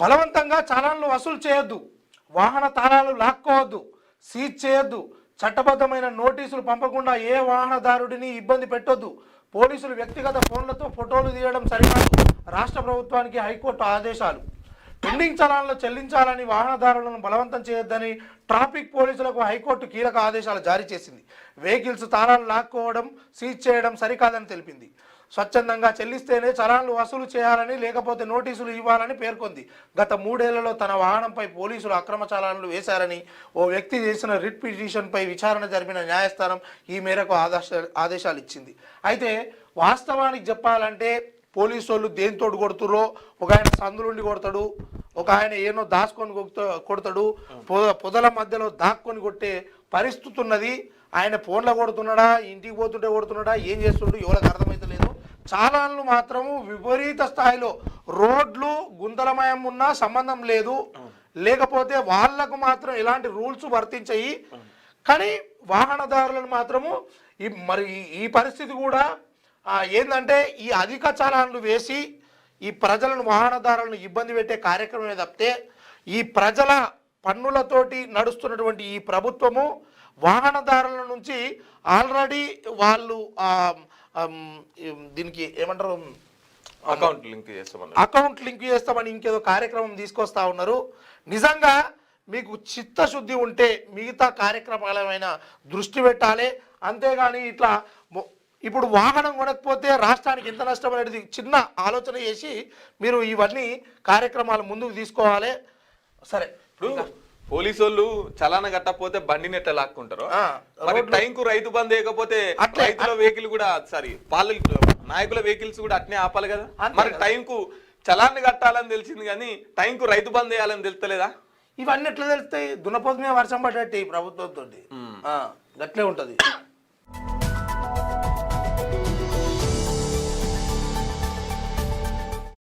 బలవంతంగా చలాన్లు వసూలు చేయొద్దు, వాహన తాళాలు లాక్కోవద్దు, సీజ్ చేయొద్దు, చట్టబద్ధమైన నోటీసులు పంపకుండా ఏ వాహనదారుడిని ఇబ్బంది పెట్టొద్దు, పోలీసులు వ్యక్తిగత ఫోన్లతో ఫోటోలు తీయడం సరికాదు. రాష్ట్ర ప్రభుత్వానికి హైకోర్టు ఆదేశాలు. పెండింగ్ చలాన్లు చెల్లించాలని వాహనదారులను బలవంతం చేయొద్దని ట్రాఫిక్ పోలీసులకు హైకోర్టు కీలక ఆదేశాలు జారీ చేసింది. వెహికల్స్ తాళాలు లాక్కోవడం, సీజ్ చేయడం సరికాదని తెలిపింది. స్వచ్ఛందంగా చెల్లిస్తేనే చలాన్లు వసూలు చేయాలని, లేకపోతే నోటీసులు ఇవ్వాలని పేర్కొంది. గత 3 ఏళ్లలో తన వాహనంపై పోలీసులు అక్రమ చలాన్లు వేశారని ఓ వ్యక్తి చేసిన రిట్ పిటిషన్పై విచారణ జరిపిన న్యాయస్థానం ఈ మేరకు ఆదేశాలు ఇచ్చింది. అయితే వాస్తవానికి చెప్పాలంటే పోలీసు వాళ్ళు దేనితోటి కొడుతుర్రో, ఒక ఆయన సందులుండి కొడతాడు, ఒక ఆయన ఏనో దాచుకొని కొడతాడు, పొదల మధ్యలో దాక్కొని కొట్టే పరిస్థితి ఉన్నది. ఆయన ఫోన్లో కొడుతున్నాడా, ఇంటికి పోతుంటే కొడుతున్నాడా, ఏం చేస్తుండో ఎవరికి అర్థమైతలేదు. చాలాను మాత్రము విపరీత స్థాయిలో రోడ్లు గుంతలమయం ఉన్నా సంబంధం లేదు, లేకపోతే వాళ్లకు మాత్రం ఎలాంటి రూల్స్ వర్తించాయి. కానీ వాహనదారులను మాత్రము ఈ పరిస్థితి కూడా ఏంటంటే ఈ అధిక చలాన్లు వేసి ఈ ప్రజలను వాహనదారులను ఇబ్బంది పెట్టే కార్యక్రమమే తప్పితే ఈ ప్రజల పన్నులతోటి నడుస్తున్నటువంటి ఈ ప్రభుత్వము వాహనదారుల నుంచి ఆల్రెడీ వాళ్ళు దీనికి ఏమంటారు అకౌంట్ లింక్ చేస్తామని ఇంకేదో కార్యక్రమం తీసుకొస్తా ఉన్నారు. నిజంగా మీకు చిత్తశుద్ధి ఉంటే మిగతా కార్యక్రమాలమైన దృష్టి పెట్టాలి. అంతేగాని ఇట్లా ఇప్పుడు వాహనం కొనకపోతే రాష్ట్రానికి ఎంత నష్టం అనేది చిన్న ఆలోచన చేసి మీరు ఇవన్నీ కార్యక్రమాలు ముందుకు తీసుకోవాలి. సరే, ఇప్పుడు పోలీసు వాళ్ళు చలాన కట్టకపోతే బండిని ఎట్లా లాక్కుంటారు, మరి టైంకు రైతు బంద్ వేయకపోతే రైతుల వెహికల్ కూడా నాయకుల వెహికల్స్ కూడా అట్నే ఆపాలి కదా. మరి టైంకు చలాన్ని కట్టాలని తెలిసింది కానీ టైంకు రైతు బంద్ వేయాలని తెలుస్తలేదా? ఇవన్నీ ఎట్లా తెలుస్తాయి? దున్నపోతు మీద వర్షం పడ్డట్టు ఈ ప్రభుత్వంతో గట్లే ఉంటది.